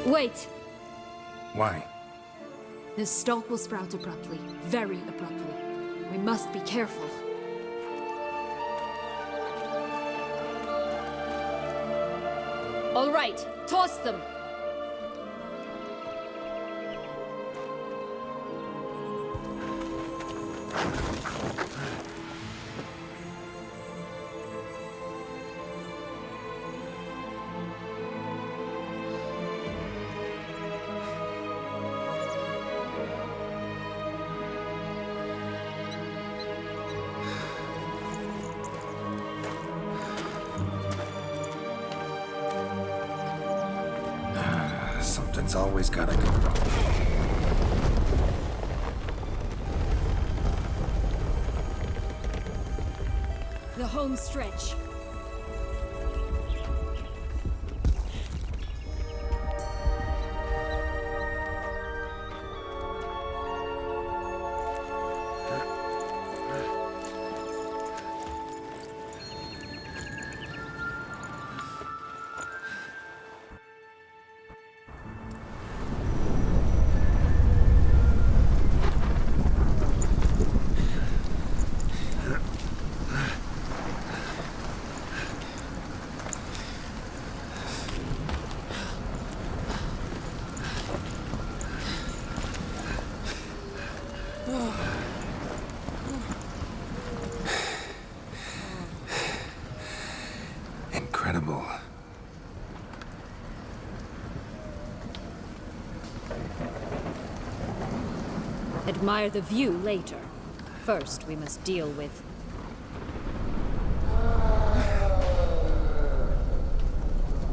Wait! Why? The stalk will sprout abruptly. Very abruptly. We must be careful. All right, toss them! Something's always gotta go wrong. The home stretch. Incredible. Admire the view later. First, we must deal with...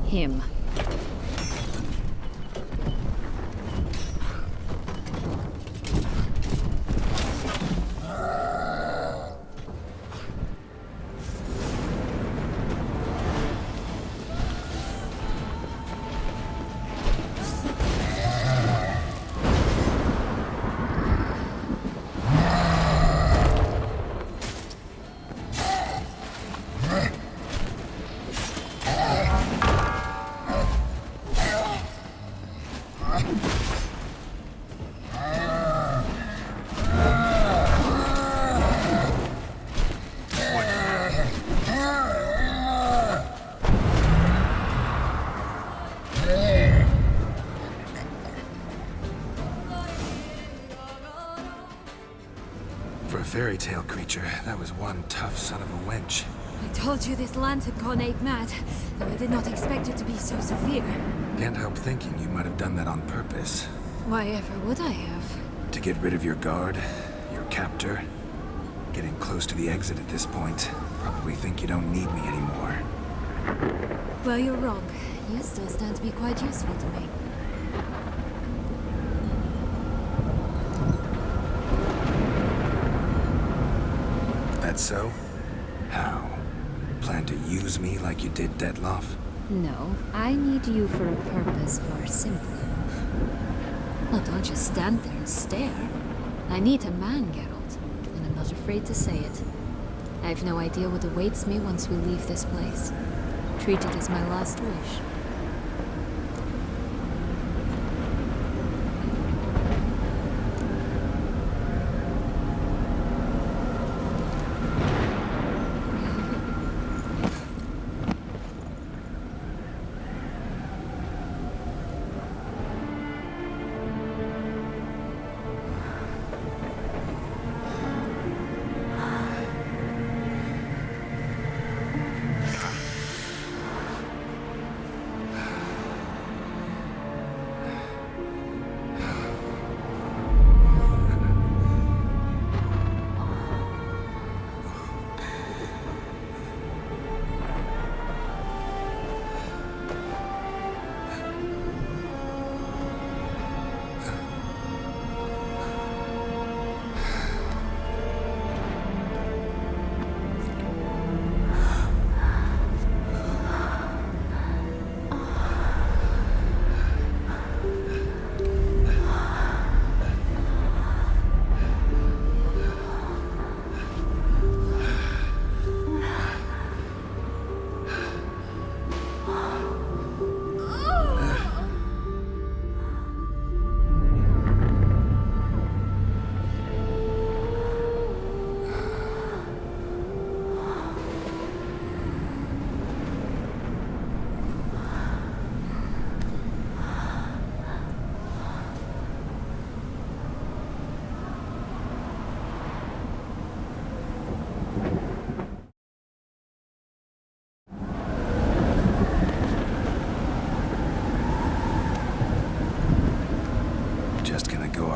him. For a fairy tale creature, that was one tough son of a wench. I told you this land had gone ape mad, though I did not expect it to be so severe. Can't help thinking you might have done that on purpose. Why ever would I have? To get rid of your guard, your captor. Getting close to the exit at this point. Probably think you don't need me anymore. Well, you're wrong. You still stand to be quite useful to me. That so? How? Plan to use me like you did Dettlaff? No, I need you for a purpose far simpler. Well, don't just stand there and stare. I need a man, Geralt, and I'm not afraid to say it. I have no idea what awaits me once we leave this place. Treat it as my last wish.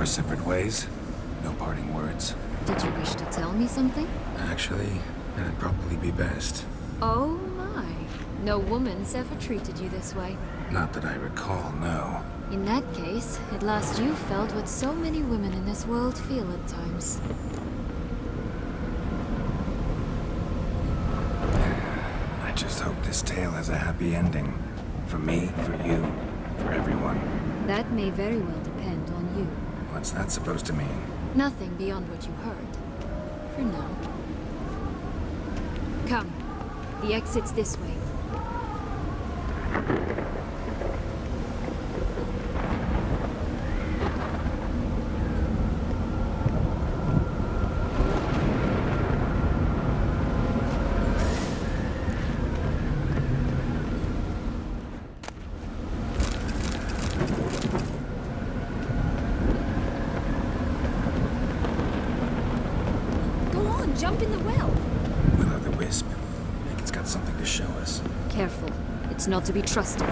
our separate ways. No parting words. Did you wish to tell me something? Actually, that'd probably be best. Oh my. No woman's ever treated you this way. Not that I recall, no. In that case, at last you felt what so many women in this world feel at times. I just hope this tale has a happy ending. For me, for you, for everyone. That may very well depend on you. What's that supposed to mean? Nothing beyond what you heard. For now. Come. The exit's this way. Jump in the well! Will-o'-the-wisp. I think it's got something to show us. Careful. It's not to be trusted.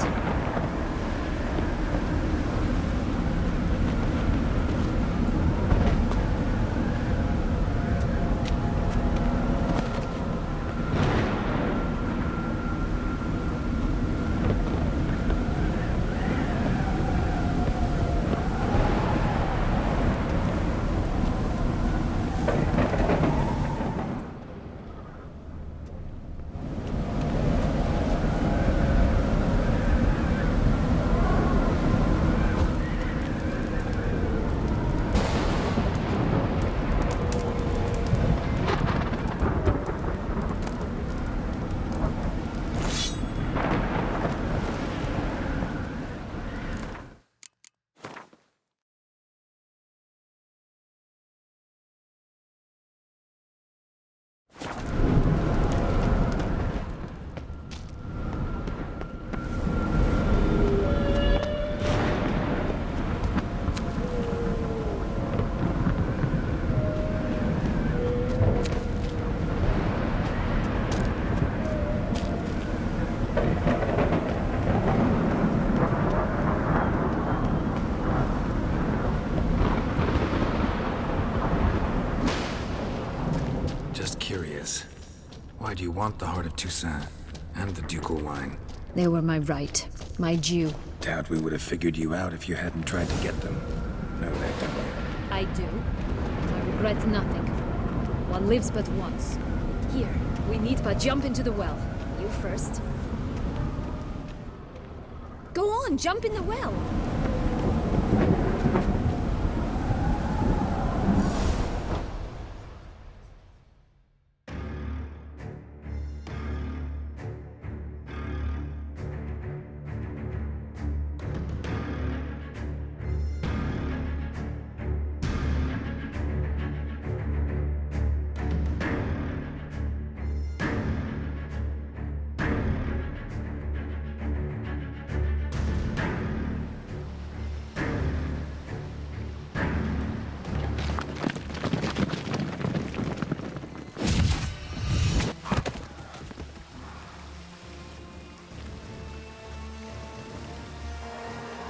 Why do you want the Heart of Toussaint and the Ducal wine? They were my right. My due. Doubt we would have figured you out if you hadn't tried to get them. Know that, don't you? I do. I regret nothing. One lives but once. Here, we need but jump into the well. You first. Go on, jump in the well!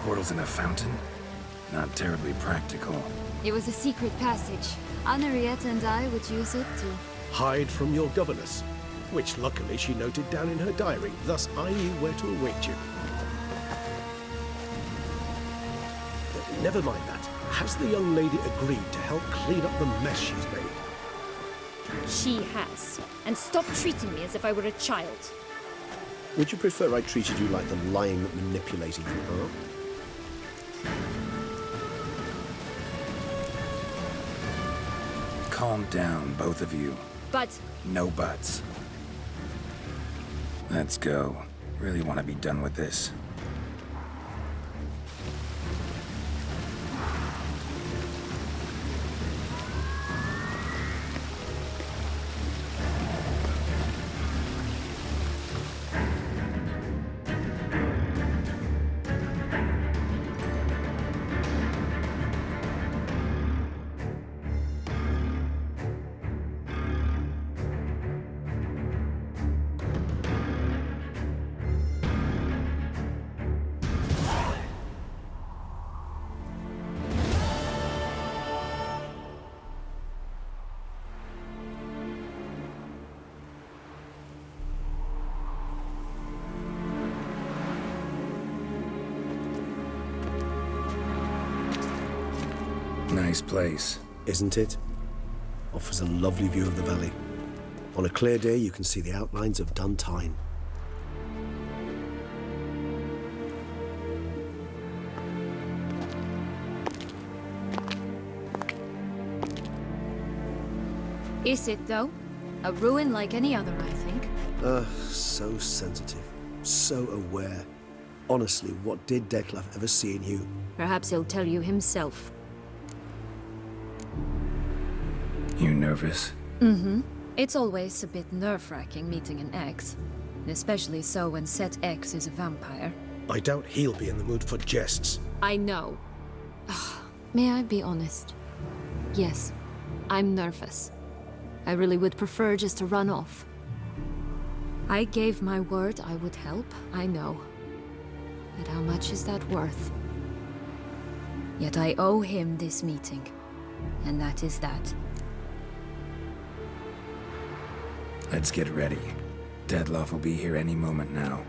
Portals in a fountain? Not terribly practical. It was a secret passage. Henriette and I would use it to... hide from your governess, which luckily she noted down in her diary, thus I knew where to await you. Never mind that. Has the young lady agreed to help clean up the mess she's made? She has. And stop treating me as if I were a child. Would you prefer I treated you like the lying, manipulating you are? Calm down, both of you. But... No buts. Let's go. Really want to be done with this. Nice place. Isn't it? Offers a lovely view of the valley. On a clear day, you can see the outlines of Duntine. Is it, though? A ruin like any other, I think. So sensitive. So aware. Honestly, what did Dettlaff ever see in you? Perhaps he'll tell you himself. You nervous? Mm-hmm. It's always a bit nerve-wracking meeting an ex. Especially so when said ex is a vampire. I doubt he'll be in the mood for jests. I know. May I be honest? Yes, I'm nervous. I really would prefer just to run off. I gave my word I would help, I know. But how much is that worth? Yet I owe him this meeting. And that is that. Let's get ready. Dettlaff will be here any moment now.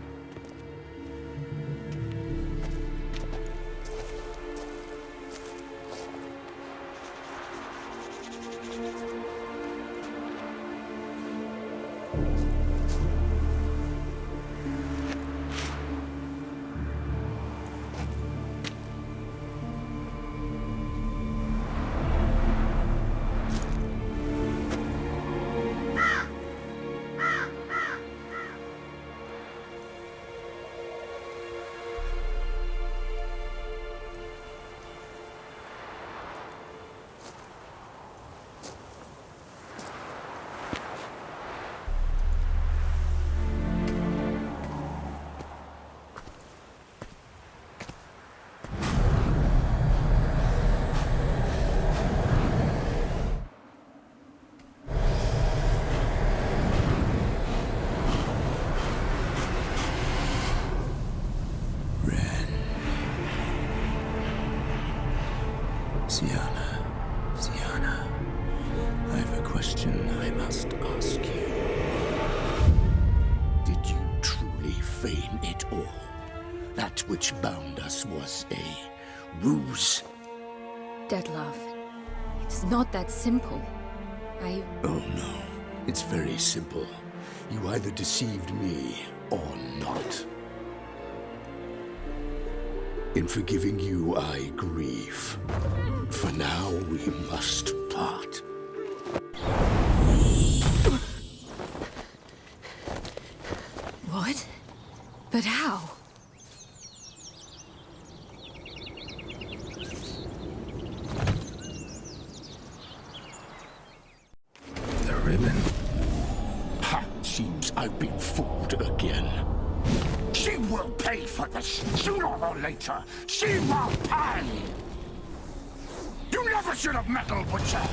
Siana, I have a question I must ask you. Did you truly feign it all? That which bound us was a ruse? Dettlaff, it's not that simple. Oh no, it's very simple. You either deceived me or not. In forgiving you, I grieve. For now, we must part. What? But how? The ribbon. Ha! Seems I've been fooled again. She will pay for this, sooner or later. She will pay! You never should have meddled with her!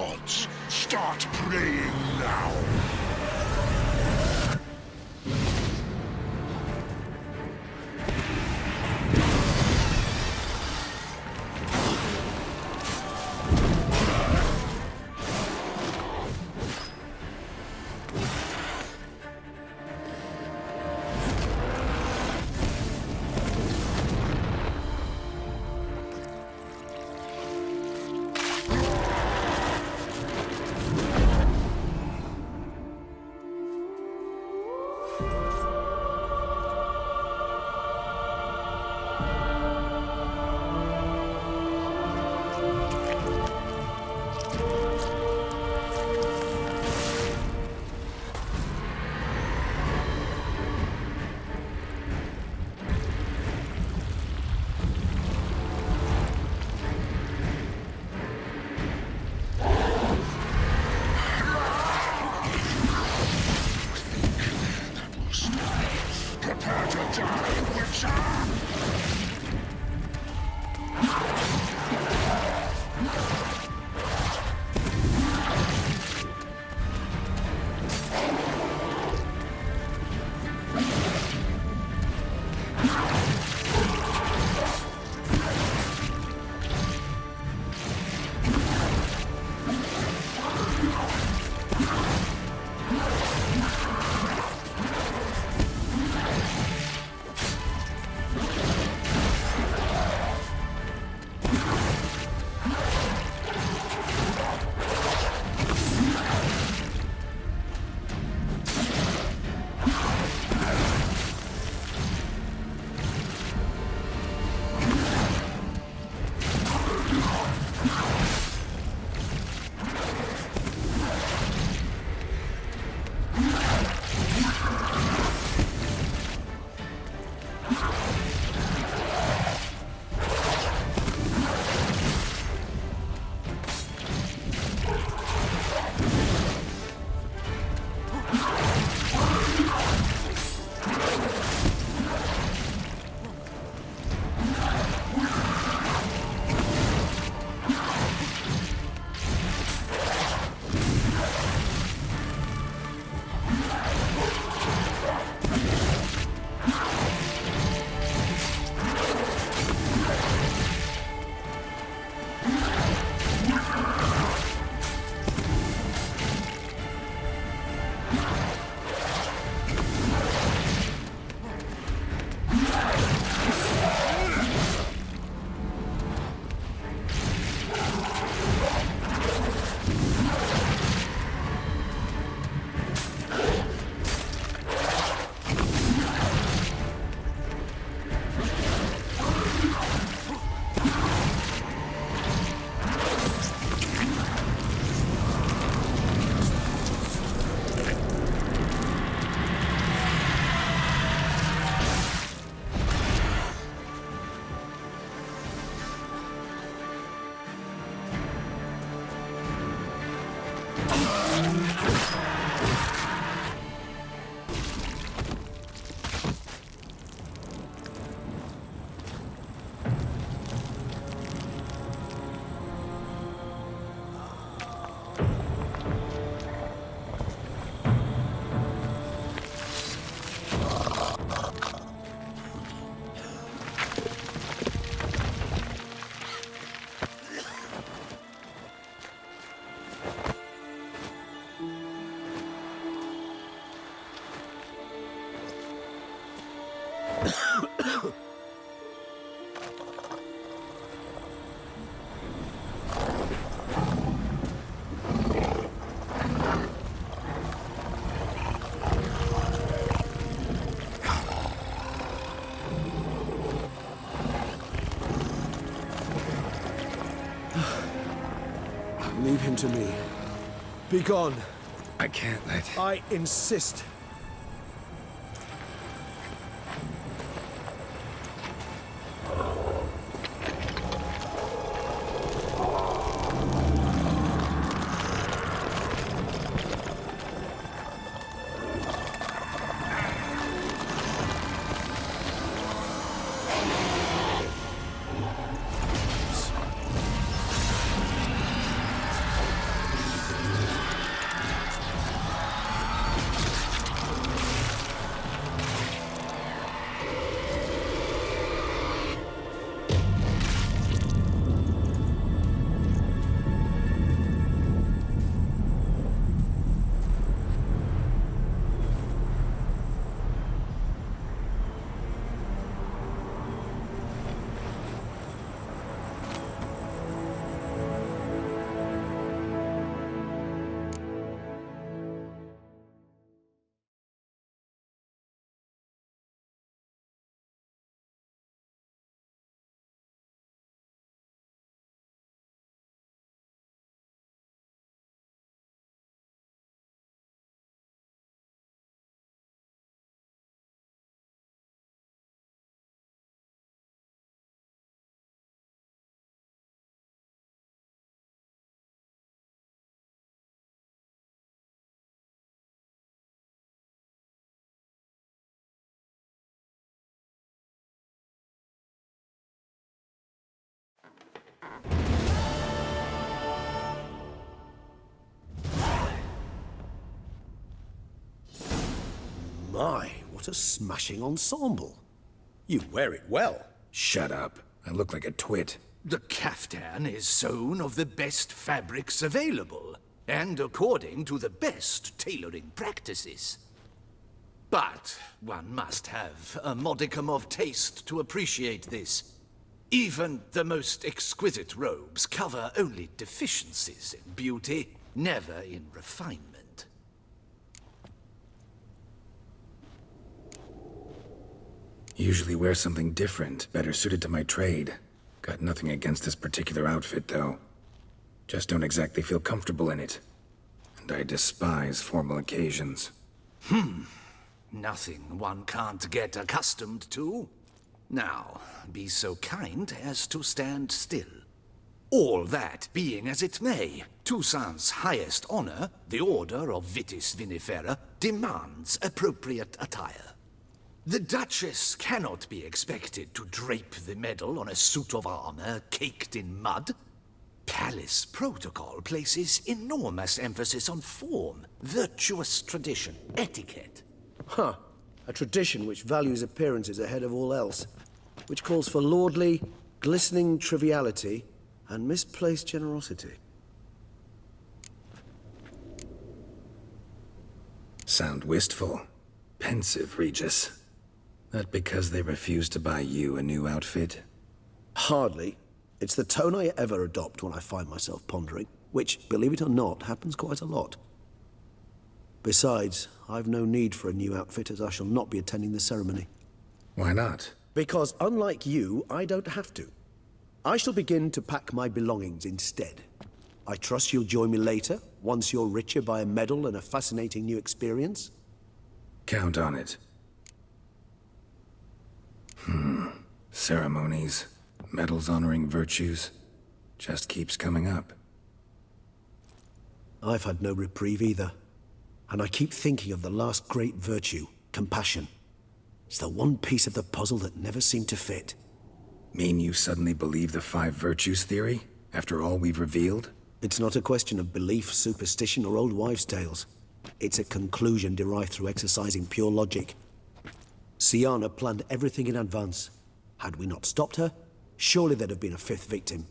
gods. Start praying now. Leave him to me. Be gone. I can't let... I insist. My, what a smashing ensemble. You wear it well. Shut up. I look like a twit. The caftan is sewn of the best fabrics available, and according to the best tailoring practices. But one must have a modicum of taste to appreciate this. Even the most exquisite robes cover only deficiencies in beauty, never in refinement. Usually wear something different, better suited to my trade. Got nothing against this particular outfit, though. Just don't exactly feel comfortable in it. And I despise formal occasions. Nothing one can't get accustomed to. Now, be so kind as to stand still. All that being as it may, Toussaint's highest honor, the Order of Vitis Vinifera, demands appropriate attire. The Duchess cannot be expected to drape the medal on a suit of armor caked in mud. Palace protocol places enormous emphasis on form, virtuous tradition, etiquette. Huh. A tradition which values appearances ahead of all else. Which calls for lordly, glistening triviality and misplaced generosity. Sound wistful. Pensive, Regis. That because they refused to buy you a new outfit? Hardly. It's the tone I ever adopt when I find myself pondering, which, believe it or not, happens quite a lot. Besides, I've no need for a new outfit as I shall not be attending the ceremony. Why not? Because unlike you, I don't have to. I shall begin to pack my belongings instead. I trust you'll join me later, once you're richer by a medal and a fascinating new experience? Count on it. Ceremonies, medals honoring virtues, just keeps coming up. I've had no reprieve either. And I keep thinking of the last great virtue, compassion. It's the one piece of the puzzle that never seemed to fit. Mean you suddenly believe the 5 virtues theory, after all we've revealed? It's not a question of belief, superstition, or old wives' tales. It's a conclusion derived through exercising pure logic. Siana planned everything in advance. Had we not stopped her, surely there'd have been a 5th victim.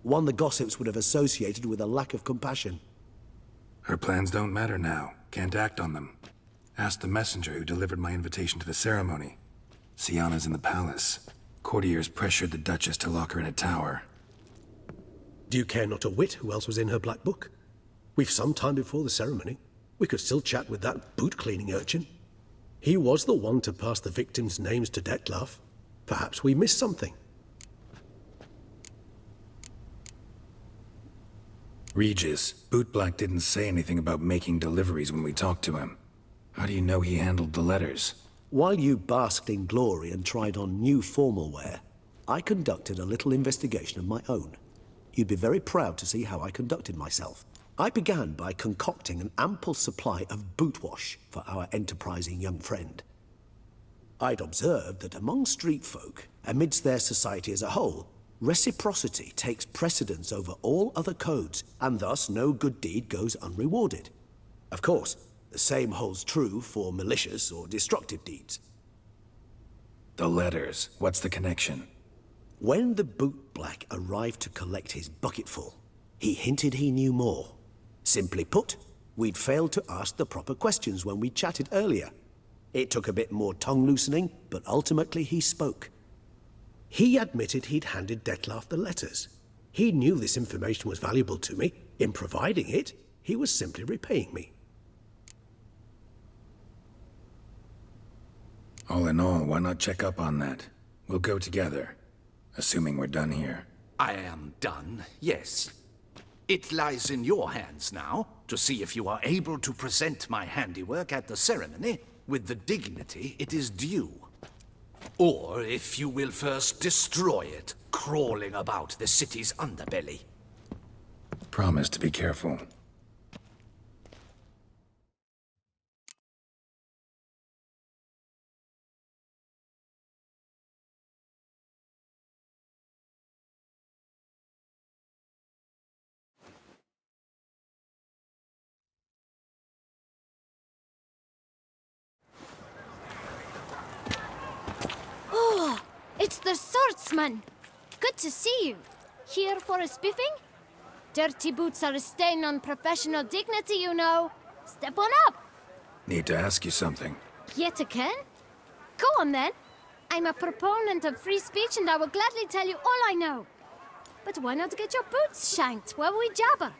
One the gossips would have associated with a lack of compassion. Her plans don't matter now. Can't act on them. Ask the messenger who delivered my invitation to the ceremony. Siana's in the palace. Courtiers pressured the Duchess to lock her in a tower. Do you care not a whit who else was in her black book? We've some time before the ceremony. We could still chat with that boot-cleaning urchin. He was the one to pass the victims' names to Dettlaff. Perhaps we missed something. Regis, Bootblack didn't say anything about making deliveries when we talked to him. How do you know he handled the letters? While you basked in glory and tried on new formal wear, I conducted a little investigation of my own. You'd be very proud to see how I conducted myself. I began by concocting an ample supply of boot wash for our enterprising young friend. I'd observed that among street folk, amidst their society as a whole, reciprocity takes precedence over all other codes, and thus no good deed goes unrewarded. Of course, the same holds true for malicious or destructive deeds. The letters, what's the connection? When the bootblack arrived to collect his bucketful, he hinted he knew more. Simply put, we'd failed to ask the proper questions when we chatted earlier. It took a bit more tongue-loosening, but ultimately he spoke. He admitted he'd handed Dettlaff the letters. He knew this information was valuable to me. In providing it, he was simply repaying me. All in all, why not check up on that? We'll go together, assuming we're done here. I am done, yes. It lies in your hands now to see if you are able to present my handiwork at the ceremony with the dignity it is due. Or if you will first destroy it, crawling about the city's underbelly. Promise to be careful. It's the swordsman. Good to see you. Here for a spiffing? Dirty boots are a stain on professional dignity, you know. Step on up. Need to ask you something. Yet again? Go on then. I'm a proponent of free speech and I will gladly tell you all I know. But why not get your boots shanked while we jabber?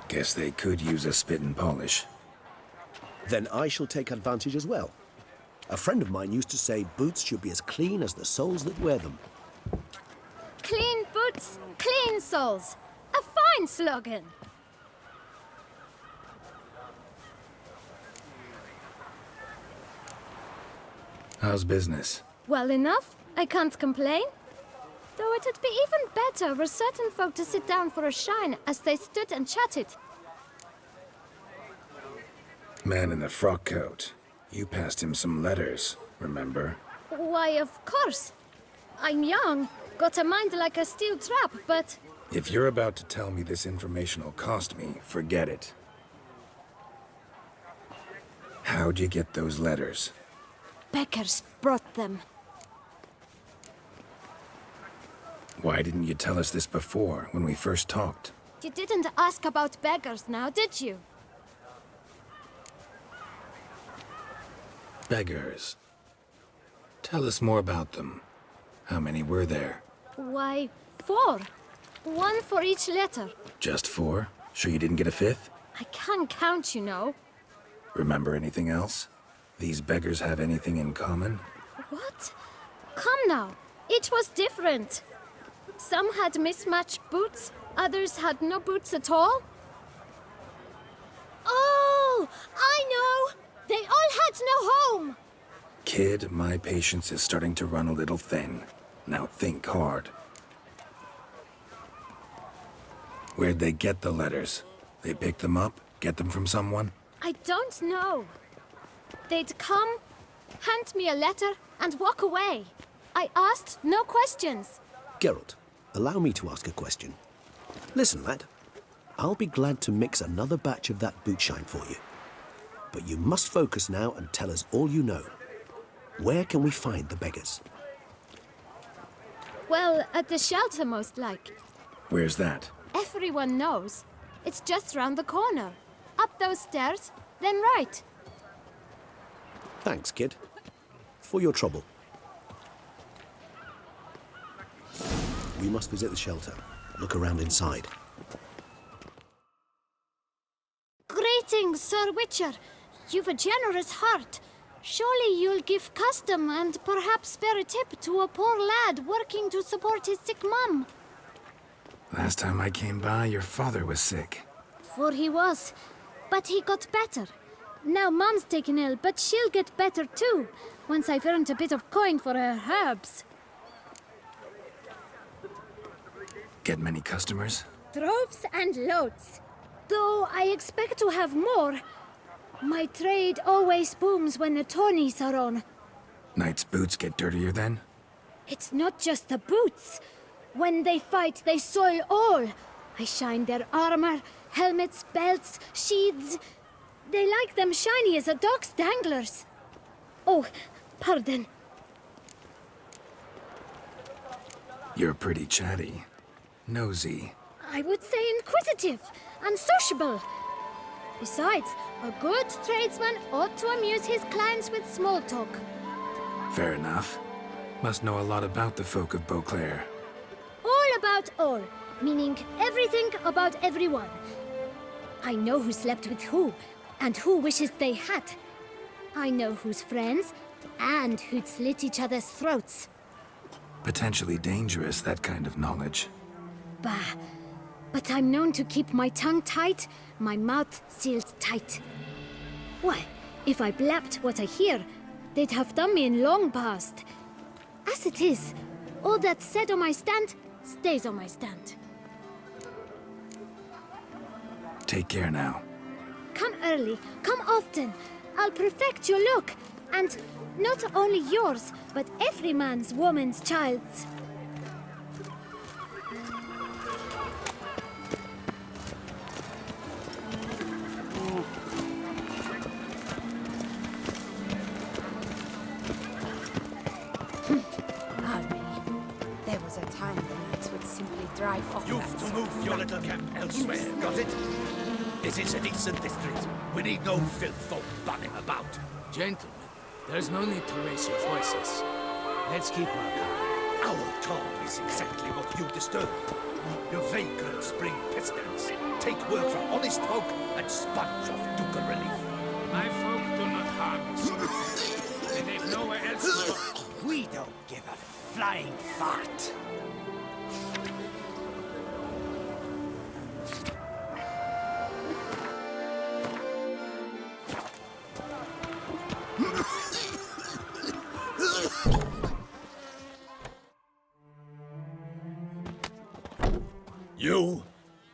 Guess they could use a spit and polish. Then I shall take advantage as well. A friend of mine used to say boots should be as clean as the soles that wear them. Clean boots, clean soles. A fine slogan. How's business? Well enough. I can't complain. Though it'd be even better were certain folk to sit down for a shine as they stood and chatted. Man in the frock coat. You passed him some letters, remember? Why, of course. I'm young, got a mind like a steel trap, but... If you're about to tell me this information will cost me, forget it. How'd you get those letters? Beggars brought them. Why didn't you tell us this before, when we first talked? You didn't ask about beggars now, did you? Beggars. Tell us more about them. How many were there? Why, 4. 1 for each letter. Just 4? Sure you didn't get a 5th? I can't count, you know. Remember anything else? These beggars have anything in common? What? Come now. Each was different. Some had mismatched boots, others had no boots at all. Oh, I know! They all had no home! Kid, my patience is starting to run a little thin. Now think hard. Where'd they get the letters? They pick them up? Get them from someone? I don't know. They'd come, hand me a letter, and walk away. I asked no questions. Geralt, allow me to ask a question. Listen, lad. I'll be glad to mix another batch of that boot shine for you. But you must focus now and tell us all you know. Where can we find the beggars? Well, at the shelter, most like. Where's that? Everyone knows. It's just round the corner. Up those stairs, then right. Thanks, kid. For your trouble. We must visit the shelter. Look around inside. Greetings, Sir Witcher. You've a generous heart. Surely you'll give custom and perhaps spare a tip to a poor lad working to support his sick mum. Last time I came by, your father was sick. For he was. But he got better. Now Mum's taken ill, but she'll get better too, once I've earned a bit of coin for her herbs. Get many customers? Droves and loads. Though I expect to have more. My trade always booms when the tourneys are on. Knights' boots get dirtier then? It's not just the boots. When they fight, they soil all. I shine their armor, helmets, belts, sheaths. They like them shiny as a dog's danglers. Oh, pardon. You're pretty chatty. Nosy. I would say inquisitive and sociable. Besides, a good tradesman ought to amuse his clients with small talk. Fair enough. Must know a lot about the folk of Beauclair. All about all, meaning everything about everyone. I know who slept with who, and who wishes they had. I know who's friends, and who'd slit each other's throats. Potentially dangerous, that kind of knowledge. Bah, but I'm known to keep my tongue tight, my mouth sealed tight. Why, if I blabbed what I hear, they'd have done me in long past. As it is, all that's said on my stand stays on my stand. Take care now. Come early, come often. I'll perfect your look, and not only yours, but every man's woman's child's. drive off You've that to side. move your little camp elsewhere, got it? This is a decent district. We need no filth folk bunning about. Gentlemen, there's no need to raise your voices. Let's keep our calm. Our calm is exactly what you disturb. Your vagrants bring pestilence, take work from honest folk, and sponge off ducal relief. My folk do not harm us. They have nowhere else to go. We don't give a flying fart. You?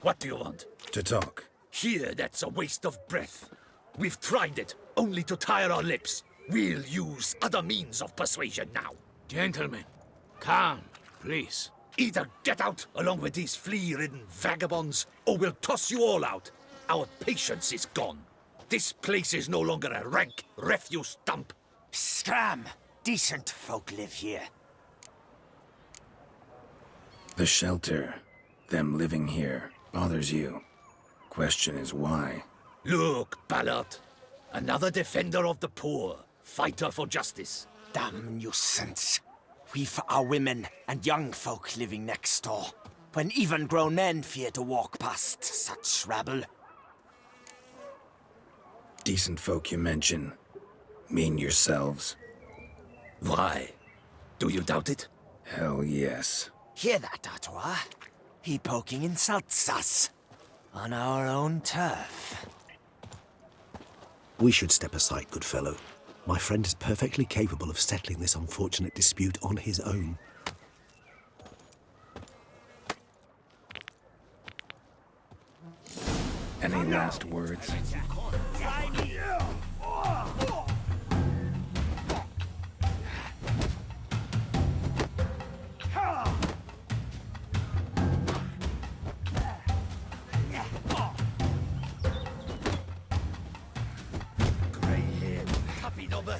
What do you want? To talk. Here, that's a waste of breath. We've tried it, only to tire our lips. We'll use other means of persuasion now. Gentlemen, calm, please. Either get out along with these flea-ridden vagabonds, or we'll toss you all out. Our patience is gone. This place is no longer a rank refuse dump. Scram! Decent folk live here. The shelter, them living here, bothers you. Question is why? Look, Ballard. Another defender of the poor, fighter for justice. Damn nuisance. We've our women and young folk living next door, when even grown men fear to walk past such rabble. Decent folk you mention. Mean yourselves? Why? Do you doubt it? Hell yes. Hear that, Artois? He poking insults us. On our own turf. We should step aside, good fellow. My friend is perfectly capable of settling this unfortunate dispute on his own. Any last words? Grey-haired puppy knobber.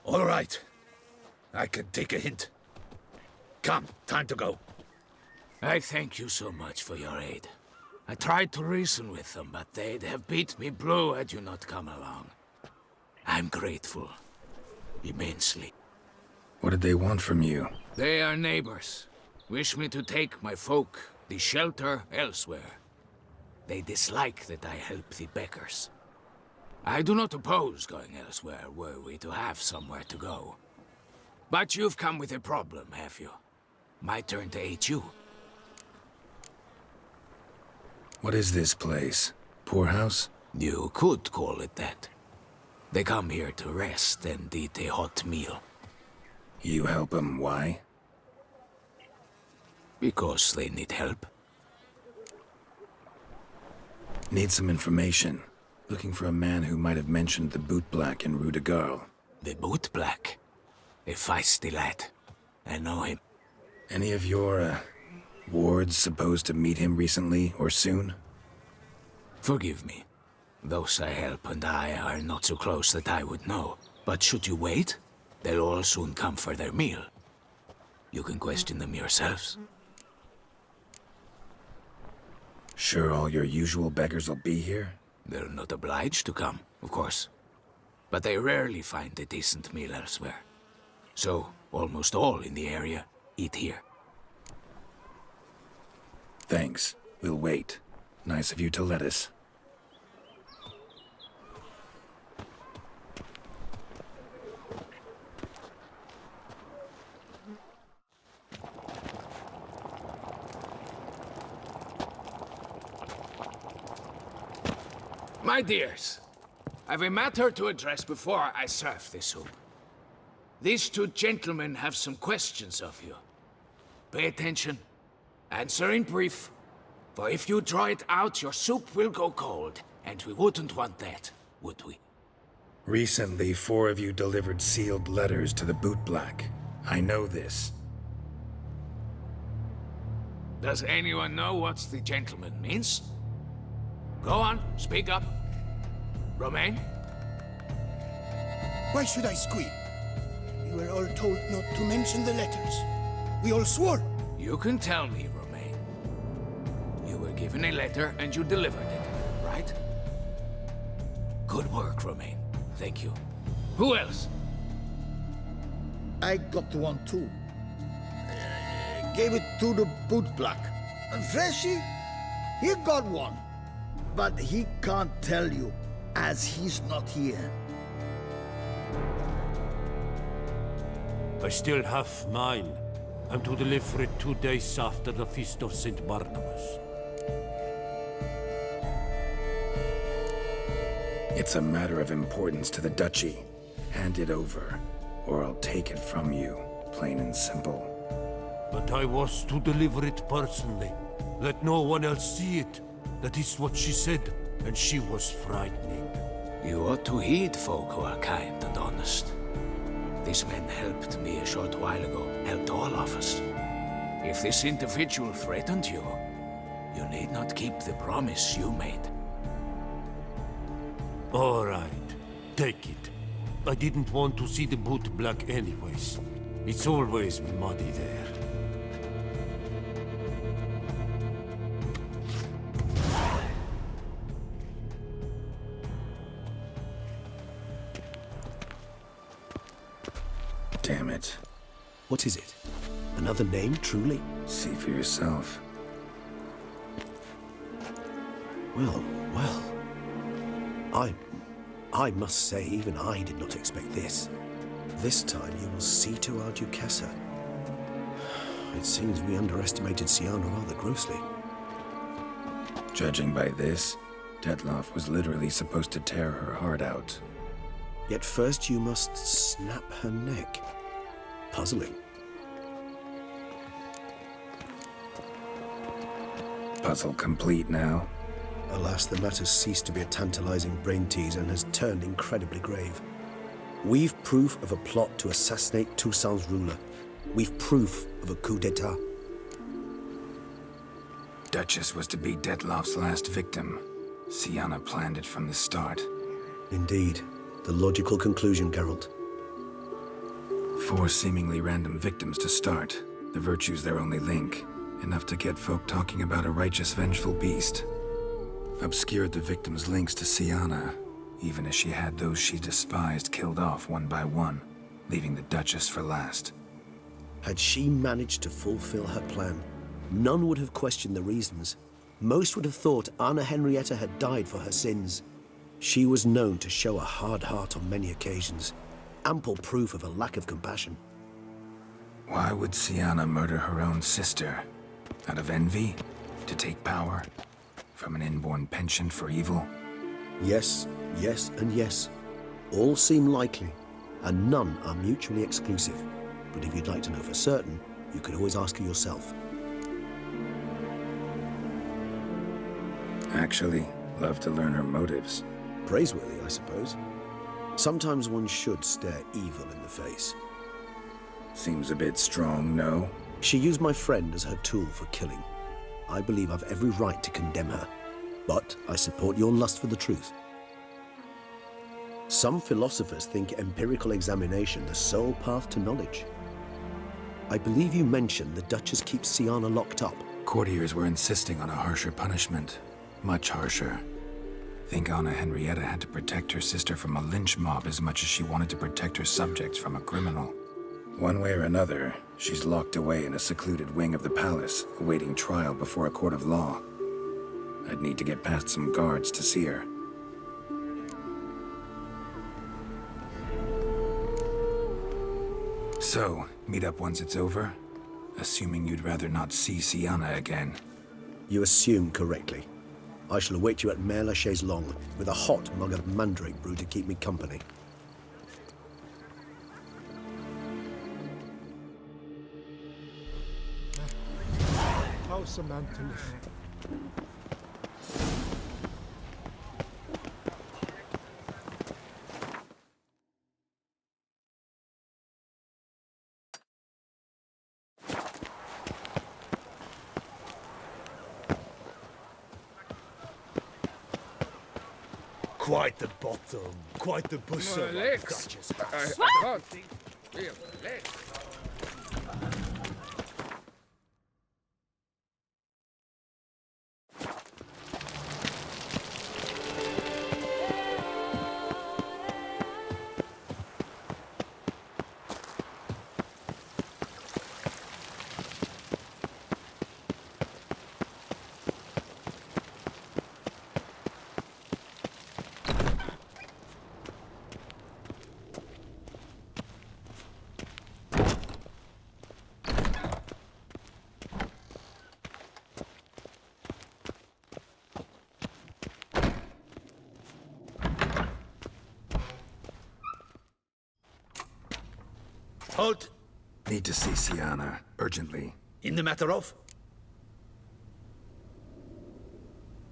All right. I can take a hint. Come, time to go. I thank you so much for your aid. I tried to reason with them, but they'd have beat me blue had you not come along. I'm grateful. Immensely. What did they want from you? They are neighbors. Wish me to take my folk, the shelter, elsewhere. They dislike that I help the beggars. I do not oppose going elsewhere, were we to have somewhere to go. But you've come with a problem, have you? My turn to aid you. What is this place? Poorhouse? You could call it that. They come here to rest and eat a hot meal. You help them, why? Because they need help. Need some information. Looking for a man who might have mentioned the boot black in Rue de Garl. The boot black? A feisty lad. I know him. Any of your, wards supposed to meet him recently or soon? Forgive me. Those I help and I are not so close that I would know. But should you wait, they'll all soon come for their meal. You can question them yourselves. Sure all your usual beggars will be here? They're not obliged to come, of course. But they rarely find a decent meal elsewhere. So, almost all in the area eat here. Thanks. We'll wait. Nice of you to let us. My dears, I've a matter to address before I serve the soup. These two gentlemen have some questions of you. Pay attention. Answer in brief. For if you draw it out, your soup will go cold. And we wouldn't want that, would we? Recently, 4 of you delivered sealed letters to the bootblack. I know this. Does anyone know what the gentleman means? Go on, speak up. Romain? Why should I squeal? We were all told not to mention the letters. We all swore. You can tell me, Romain. You were given a letter and you delivered it, right? Good work, Romain. Thank you. Who else? I got one too. Gave it to the bootblack. And Freshy, he got one. But he can't tell you, as he's not here. I still have mine. I'm to deliver it 2 days after the Feast of St. Barnabas. It's a matter of importance to the Duchy. Hand it over, or I'll take it from you, plain and simple. But I was to deliver it personally. Let no one else see it. That is what she said, and she was frightening. You ought to heed folk who are kind and honest. This man helped me a short while ago, helped all of us. If this individual threatened you, you need not keep the promise you made. All right, take it. I didn't want to see the bootblack anyways. It's always muddy there. Damn it. What is it? Another name, truly? See for yourself. Well. I must say, even I did not expect this. This time you will see to our Duquesa. It seems we underestimated Siana rather grossly. Judging by this, Dettlaff was literally supposed to tear her heart out. Yet first you must snap her neck. Puzzling. Puzzle complete now. Alas, the matter's ceased to be a tantalizing brain tease and has turned incredibly grave. We've proof of a plot to assassinate Toussaint's ruler. We've proof of a coup d'etat. Duchess was to be Dettlaff's last victim. Siana planned it from the start. Indeed. The logical conclusion, Geralt. 4 seemingly random victims to start. The virtue's their only link. Enough to get folk talking about a righteous, vengeful beast. Obscured the victims' links to Siana, even as she had those she despised killed off one by one, leaving the Duchess for last. Had she managed to fulfill her plan, none would have questioned the reasons. Most would have thought Anna Henrietta had died for her sins. She was known to show a hard heart on many occasions, ample proof of a lack of compassion. Why would Siana murder her own sister? Out of envy? To take power? From an inborn penchant for evil? Yes, and yes. All seem likely, and none are mutually exclusive. But if you'd like to know for certain, you could always ask her yourself. Actually, love to learn her motives. Praiseworthy, I suppose. Sometimes one should stare evil in the face. Seems a bit strong, no? She used my friend as her tool for killing. I believe I've every right to condemn her, but I support your lust for the truth. Some philosophers think empirical examination the sole path to knowledge. I believe you mentioned the Duchess keeps Siana locked up. Courtiers were insisting on a harsher punishment. Much harsher. Think Anna Henrietta had to protect her sister from a lynch mob as much as she wanted to protect her subjects from a criminal. One way or another, she's locked away in a secluded wing of the palace, awaiting trial before a court of law. I'd need to get past some guards to see her. So, meet up once it's over? Assuming you'd rather not see Siana again. You assume correctly. I shall await you at Mère la Chaise Longue, with a hot mug of mandrake brew to keep me company. How's a man to live? Quite the bottom, quite the busher. My legs. I can't feel my legs. Halt! Need to see Siana, urgently. In the matter of?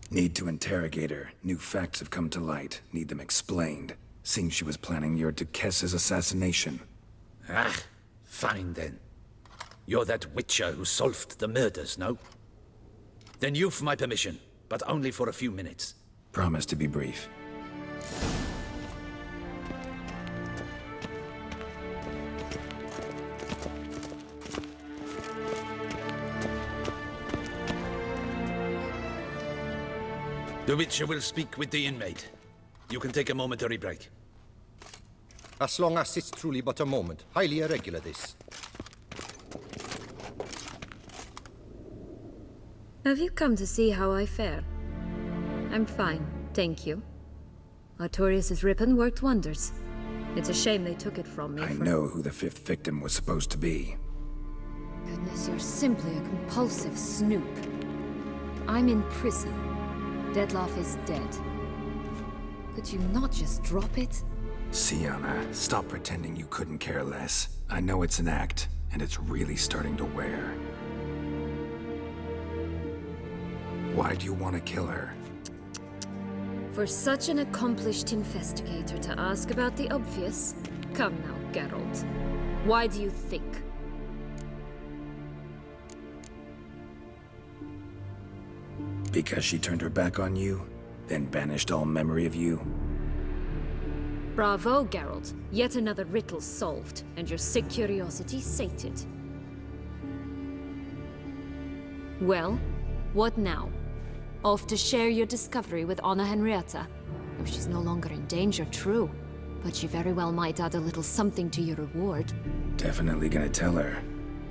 Need to interrogate her. New facts have come to light. Need them explained. Seems she was planning your Duquesse's assassination. Ah, fine then. You're that witcher who solved the murders, no? Then you've my permission, but only for a few minutes. Promise to be brief. The Witcher will speak with the inmate. You can take a momentary break. As long as it's truly but a moment. Highly irregular, this. Have you come to see how I fare? I'm fine, thank you. Artorius' ribbon worked wonders. It's a shame they took it from me. I know who the fifth victim was supposed to be. Goodness, you're simply a compulsive snoop. I'm in prison. Dettlaff is dead. Could you not just drop it? Siana, stop pretending you couldn't care less. I know it's an act, and it's really starting to wear. Why do you want to kill her? For such an accomplished investigator to ask about the obvious? Come now, Geralt. Why do you think? Because she turned her back on you, then banished all memory of you? Bravo, Geralt. Yet another riddle solved, and your sick curiosity sated. Well, what now? Off to share your discovery with Anna Henrietta? Oh, she's no longer in danger, true. But she very well might add a little something to your reward. Definitely gonna tell her.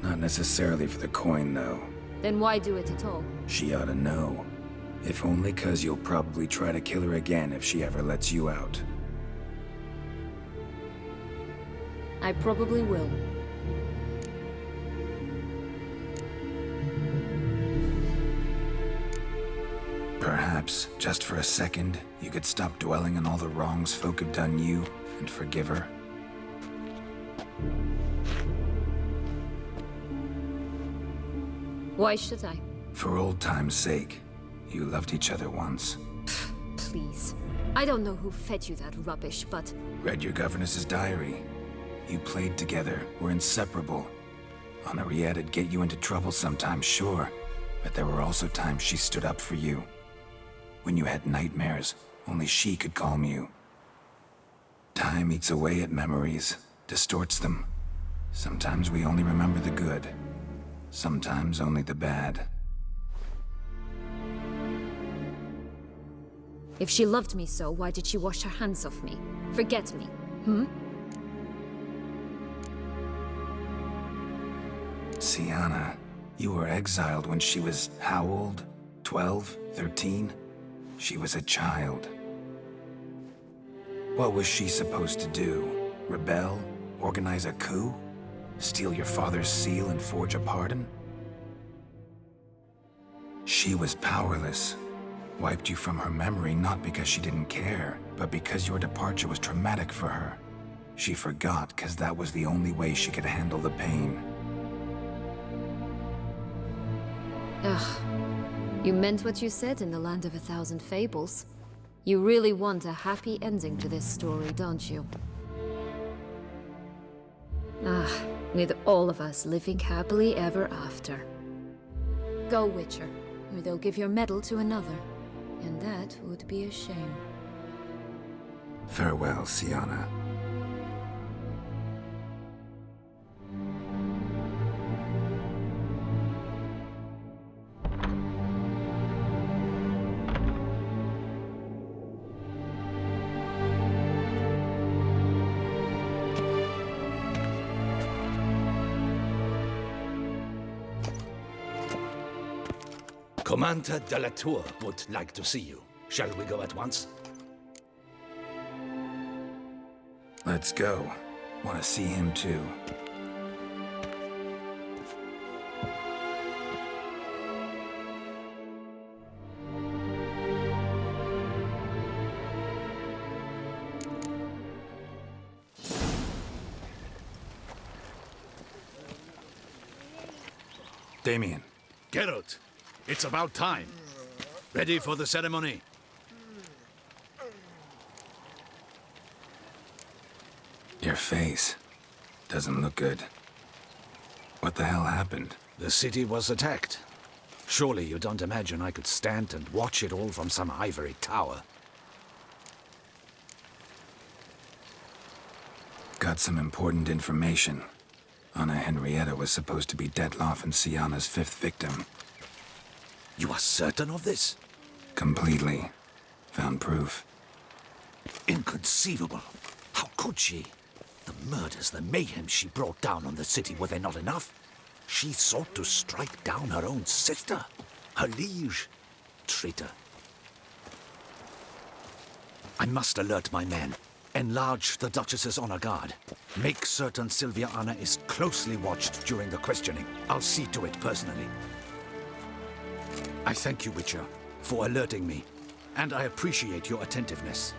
Not necessarily for the coin, though. Then why do it at all? She ought to know. If only 'cause you'll probably try to kill her again if she ever lets you out. I probably will. Perhaps, just for a second, you could stop dwelling on all the wrongs folk have done you and forgive her. Why should I? For old time's sake. You loved each other once. Please. I don't know who fed you that rubbish, but... Read your governess's diary. You played together, were inseparable. Henriette'd get you into trouble sometimes, sure. But there were also times she stood up for you. When you had nightmares, only she could calm you. Time eats away at memories, distorts them. Sometimes we only remember the good. Sometimes only the bad. If she loved me so, why did she wash her hands off me? Forget me, hmm? Siana, you were exiled when she was how old? 12? 13? She was a child. What was she supposed to do? Rebel? Organize a coup? Steal your father's seal and forge a pardon? She was powerless. Wiped you from her memory not because she didn't care, but because your departure was traumatic for her. She forgot because that was the only way she could handle the pain. Ugh. You meant what you said in the Land of 1,000 Fables. You really want a happy ending to this story, don't you? Ah, with all of us living happily ever after. Go, Witcher, or they'll give your medal to another. And that would be a shame. Farewell, Siana. Commander Dettlaff would like to see you. Shall we go at once? Let's go. Want to see him too. Damien. Geralt, it's about time. Ready for the ceremony? Your face doesn't look good. What the hell happened? The city was attacked. Surely you don't imagine I could stand and watch it all from some ivory tower. Got some important information. Anna Henrietta was supposed to be Dettlaff and Siana's 5th victim. You are certain of this? Completely. Found proof. Inconceivable. How could she? The murders, the mayhem she brought down on the city, were they not enough? She sought to strike down her own sister, her liege. Traitor. I must alert my men. Enlarge the Duchess's honor guard. Make certain Sylvia Anna is closely watched during the questioning. I'll see to it personally. I thank you, Witcher, for alerting me, and I appreciate your attentiveness.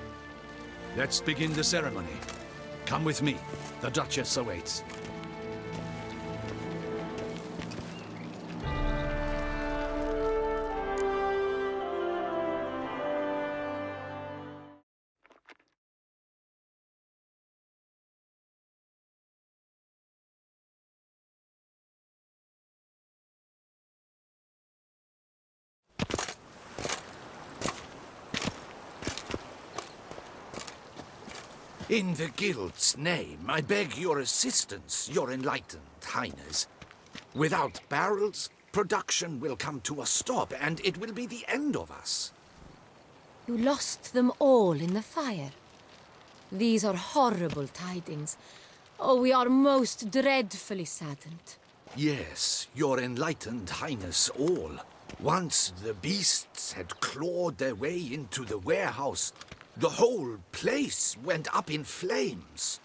Let's begin the ceremony. Come with me. The Duchess awaits. In the Guild's name, I beg your assistance, your enlightened highness. Without barrels, production will come to a stop, and it will be the end of us. You lost them all in the fire. These are horrible tidings. Oh, we are most dreadfully saddened. Yes, your enlightened highness all. Once the beasts had clawed their way into the warehouse, the whole place went up in flames.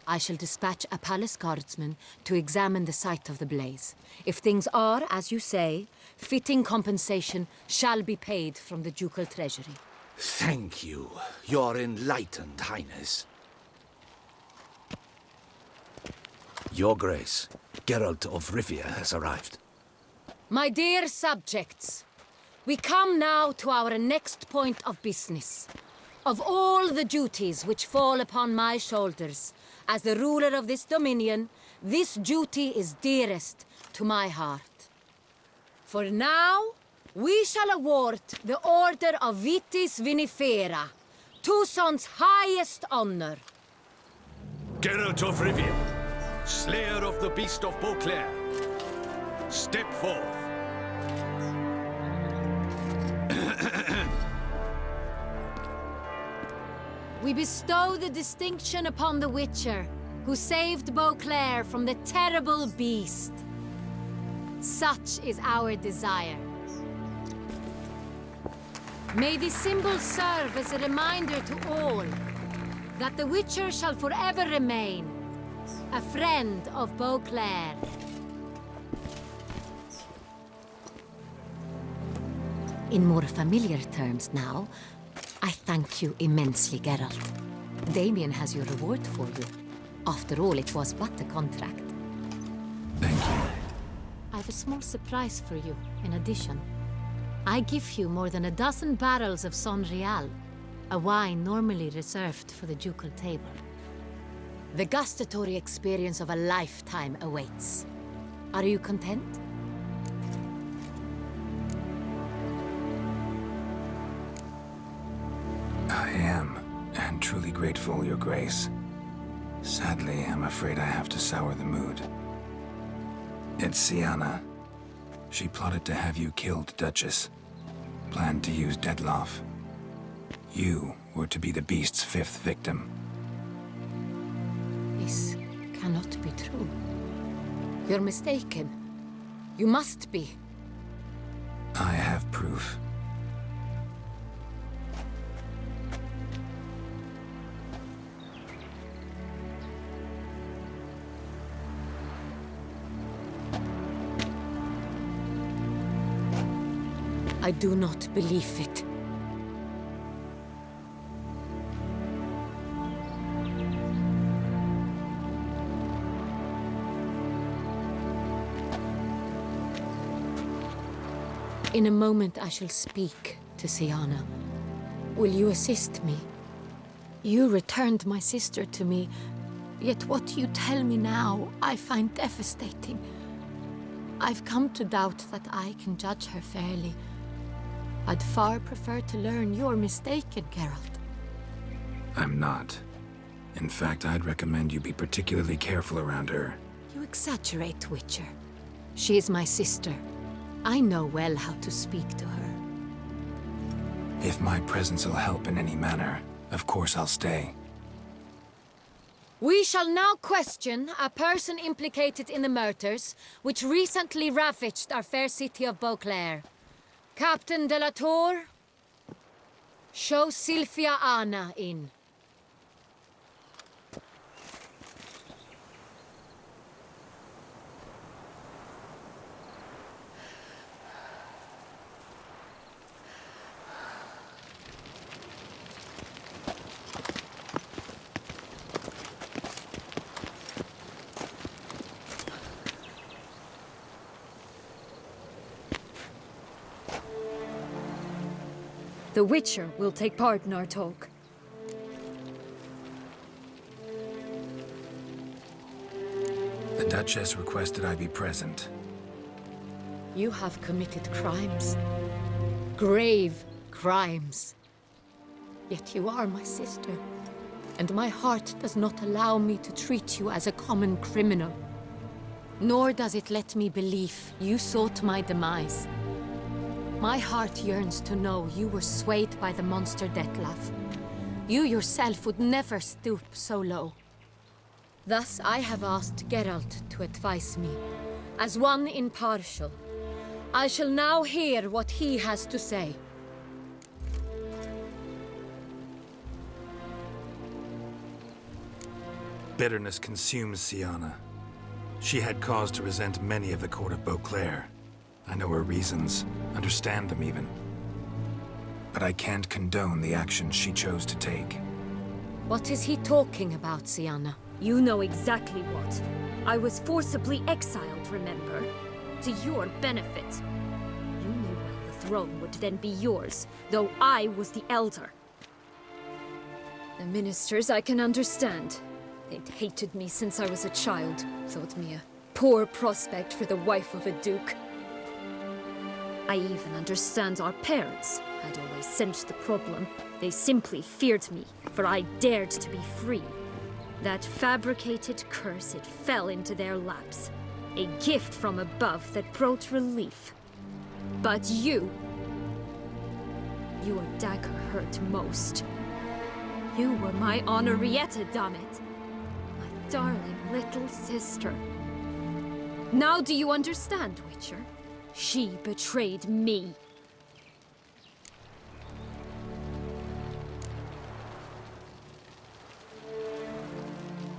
I shall dispatch a palace guardsman to examine the site of the blaze. If things are, as you say, fitting compensation shall be paid from the ducal treasury. Thank you, your enlightened highness. Your Grace, Geralt of Rivia has arrived. My dear subjects, we come now to our next point of business. Of all the duties which fall upon my shoulders, as the ruler of this dominion, this duty is dearest to my heart. For now, we shall award the Order of Vitis Vinifera, Tucson's highest honor. Geralt of Rivia, slayer of the beast of Beauclair, step forth. We bestow the distinction upon the Witcher, who saved Beauclair from the terrible beast. Such is our desire. May this symbol serve as a reminder to all that the Witcher shall forever remain a friend of Beauclair. In more familiar terms now, I thank you immensely, Geralt. Damien has your reward for you. After all, it was but a contract. Thank you. I have a small surprise for you, in addition. I give you more than a dozen barrels of Son Real, a wine normally reserved for the ducal table. The gustatory experience of a lifetime awaits. Are you content? I am, and grateful, Your Grace. Sadly, I'm afraid I have to sour the mood. It's Siana. She plotted to have you killed, Duchess. Planned to use Dettlaff. You were to be the beast's 5th victim. This cannot be true. You're mistaken. You must be. I have proof. I do not believe it. In a moment I shall speak to Siana. Will you assist me? You returned my sister to me, yet what you tell me now I find devastating. I've come to doubt that I can judge her fairly. I'd far prefer to learn you're mistaken, Geralt. I'm not. In fact, I'd recommend you be particularly careful around her. You exaggerate, Witcher. She is my sister. I know well how to speak to her. If my presence will help in any manner, of course I'll stay. We shall now question a person implicated in the murders which recently ravaged our fair city of Beauclair. Captain de la Tour, show Sylvia Anna in. The Witcher will take part in our talk. The Duchess requested I be present. You have committed crimes. Grave crimes. Yet you are my sister, and my heart does not allow me to treat you as a common criminal. Nor does it let me believe you sought my demise. My heart yearns to know you were swayed by the monster Dettlaff. You yourself would never stoop so low. Thus I have asked Geralt to advise me, as one impartial. I shall now hear what he has to say. Bitterness consumes Siana. She had cause to resent many of the court of Beauclair. I know her reasons, understand them even. But I can't condone the actions she chose to take. What is he talking about, Siana? You know exactly what. I was forcibly exiled, remember? To your benefit. You knew well the throne would then be yours, though I was the elder. The ministers I can understand. They'd hated me since I was a child, thought me a poor prospect for the wife of a duke. I even understand our parents had always sensed the problem. They simply feared me, for I dared to be free. That fabricated curse, it fell into their laps. A gift from above that brought relief. But you... your dagger hurt most. You were my Henrietta, damn it. My darling little sister. Now do you understand, Witcher? She betrayed me.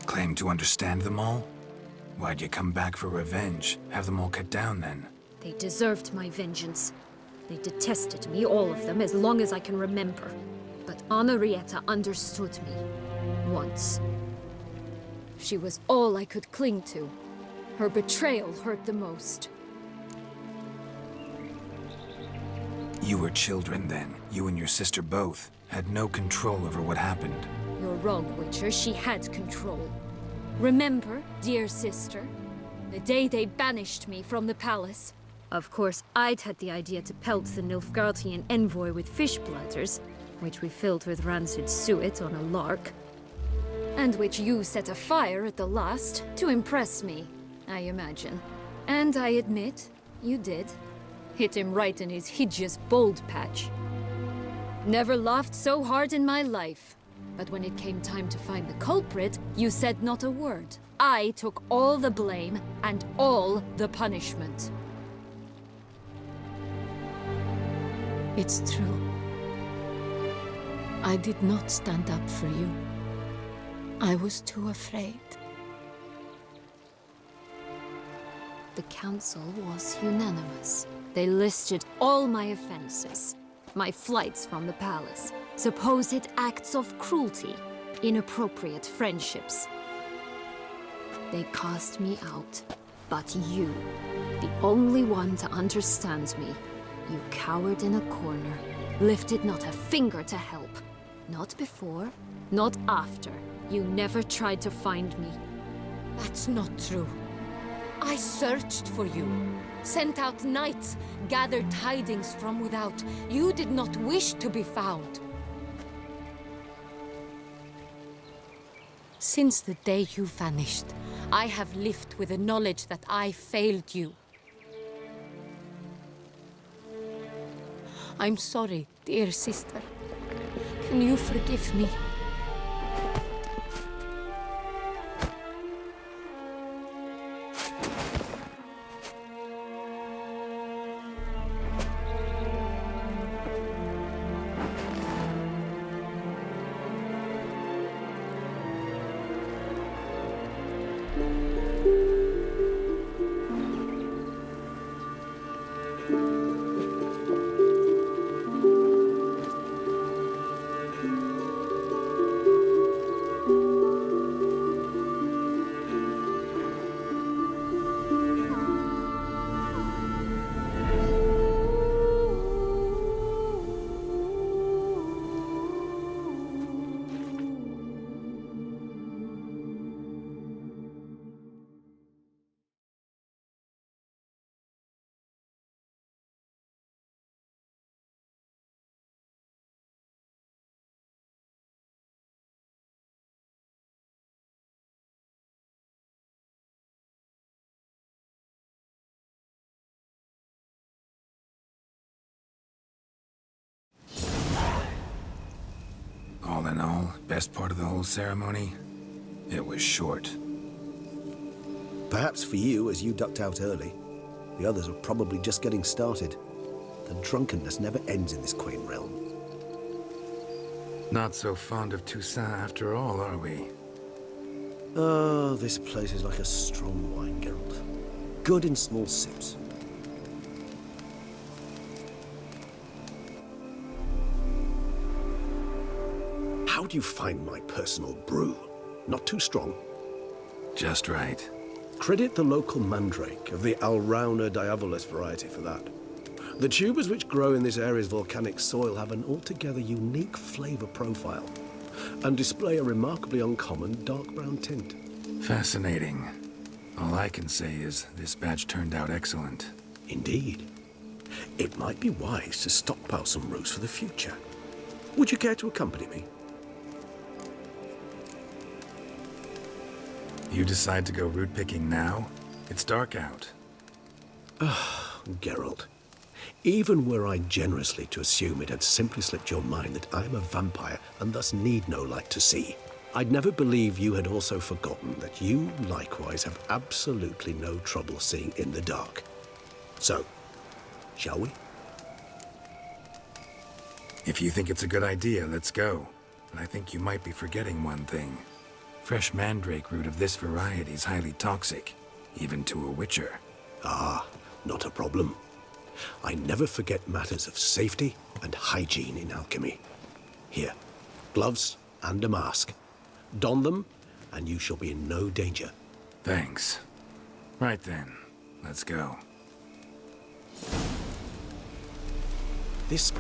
Claim to understand them all? Why'd you come back for revenge? Have them all cut down then? They deserved my vengeance. They detested me, all of them, as long as I can remember. But Henrietta understood me. Once. She was all I could cling to. Her betrayal hurt the most. You were children then. You and your sister both had no control over what happened. You're wrong, Witcher. She had control. Remember, dear sister, the day they banished me from the palace? Of course, I'd had the idea to pelt the Nilfgaardian envoy with fish bladders, which we filled with rancid suet on a lark. And which you set afire at the last, to impress me, I imagine. And I admit, you did. Hit him right in his hideous bald patch. Never laughed so hard in my life. But when it came time to find the culprit, you said not a word. I took all the blame and all the punishment. It's true. I did not stand up for you. I was too afraid. The council was unanimous. They listed all my offenses. My flights from the palace, supposed acts of cruelty, inappropriate friendships. They cast me out. But you, the only one to understand me, you cowered in a corner, lifted not a finger to help. Not before, not after. You never tried to find me. That's not true. I searched for you, sent out knights, gathered tidings from without. You did not wish to be found. Since the day you vanished, I have lived with the knowledge that I failed you. I'm sorry, dear sister. Can you forgive me? All in all, best part of the whole ceremony? It was short. Perhaps for you, as you ducked out early. The others are probably just getting started. The drunkenness never ends in this quaint realm. Not so fond of Toussaint after all, are we? Oh, this place is like a strong wine, Geralt. Good in small sips. How do you find my personal brew? Not too strong? Just right. Credit the local mandrake of the Alrauna diavolis variety for that. The tubers which grow in this area's volcanic soil have an altogether unique flavor profile and display a remarkably uncommon dark brown tint. Fascinating. All I can say is this batch turned out excellent. Indeed. It might be wise to stockpile some roots for the future. Would you care to accompany me? You decide to go root picking now? It's dark out. Geralt, even were I generously to assume it had simply slipped your mind that I am a vampire and thus need no light to see, I'd never believe you had also forgotten that you likewise have absolutely no trouble seeing in the dark. So, shall we? If you think it's a good idea, let's go. But I think you might be forgetting one thing. Fresh mandrake root of this variety is highly toxic, even to a witcher. Ah, not a problem. I never forget matters of safety and hygiene in alchemy. Here, gloves and a mask. Don them, and you shall be in no danger. Thanks. Right then, let's go. This...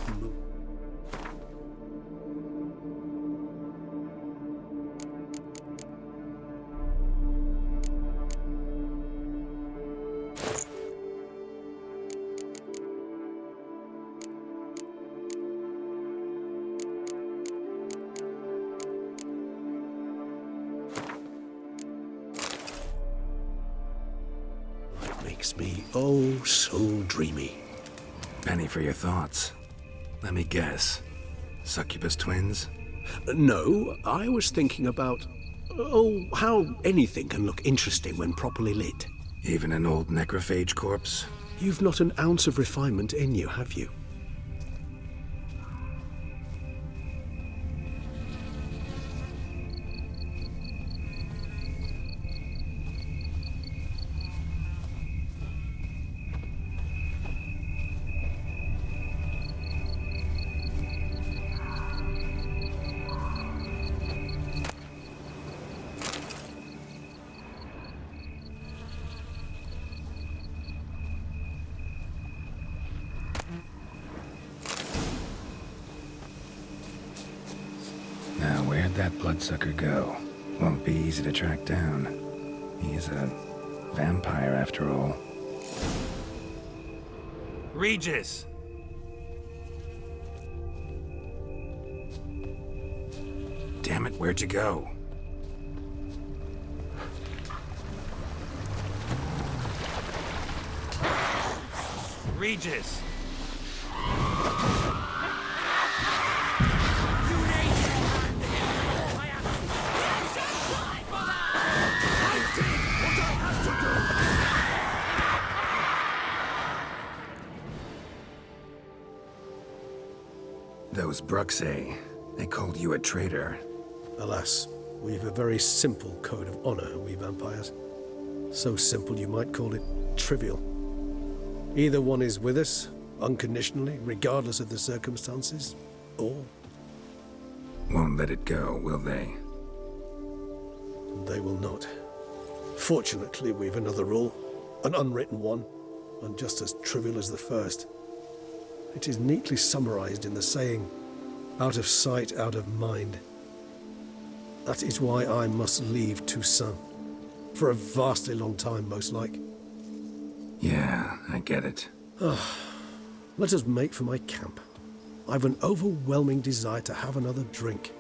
makes me oh so dreamy. Penny for your thoughts. Let me guess. Succubus twins? No, I was thinking about, oh, how anything can look interesting when properly lit. Even an old necrophage corpse? You've not an ounce of refinement in you, have you? Now, where'd that bloodsucker go? Won't be easy to track down. He is a vampire, after all. Regis! Damn it, where'd you go? Regis! Those Bruxay, they called you a traitor. Alas, we've a very simple code of honor, we vampires. So simple you might call it trivial. Either one is with us, unconditionally, regardless of the circumstances, or... Won't let it go, will they? They will not. Fortunately, we've another rule, an unwritten one, and just as trivial as the first. It is neatly summarized in the saying, out of sight, out of mind. That is why I must leave Toussaint. For a vastly long time, most like. Yeah, I get it. Let us make for my camp. I've an overwhelming desire to have another drink.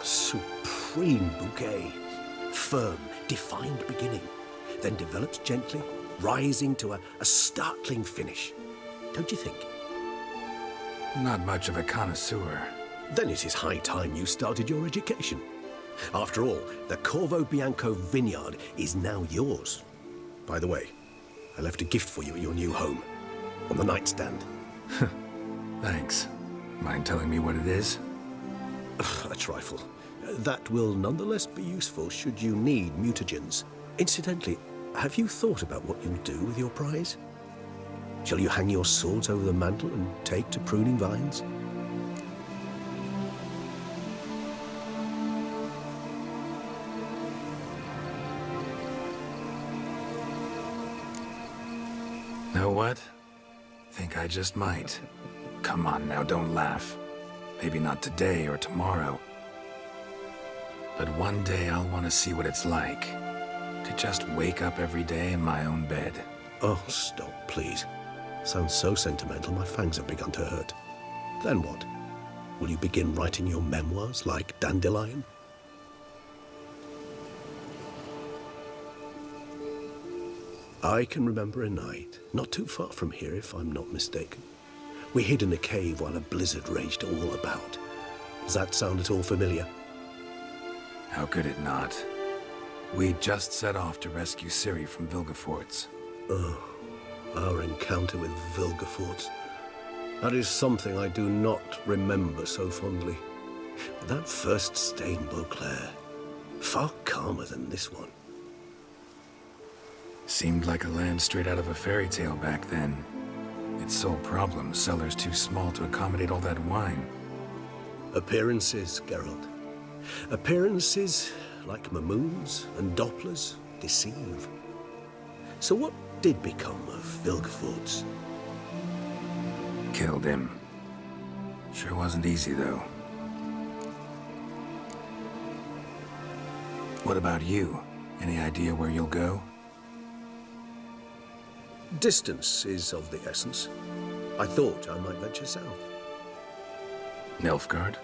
Supreme bouquet. Firm, defined beginning, then develops gently, rising to a startling finish. Don't you think? Not much of a connoisseur. Then it is high time you started your education. After all, the Corvo Bianco vineyard is now yours. By the way, I left a gift for you at your new home, on the nightstand. Thanks. Mind telling me what it is? A trifle. That will nonetheless be useful should you need mutagens. Incidentally, have you thought about what you'll do with your prize? Shall you hang your swords over the mantle and take to pruning vines? Know what? Think I just might. Come on now, don't laugh. Maybe not today or tomorrow. But one day I'll want to see what it's like. To just wake up every day in my own bed. Oh, stop, please. Sounds so sentimental, my fangs have begun to hurt. Then what? Will you begin writing your memoirs like Dandelion? I can remember a night, not too far from here if I'm not mistaken. We hid in a cave while a blizzard raged all about. Does that sound at all familiar? How could it not? We just set off to rescue Ciri from Vilgefortz. Oh, our encounter with Vilgefortz. That is something I do not remember so fondly. But that first stay in Beauclair, far calmer than this one. Seemed like a land straight out of a fairy tale back then. Its sole problem, cellars too small to accommodate all that wine. Appearances, Geralt. Appearances, like Mamoons and Dopplers, deceive. So what did become of Vilgefortz? Killed him. Sure wasn't easy, though. What about you? Any idea where you'll go? Distance is of the essence. I thought I might venture south. Nilfgaard?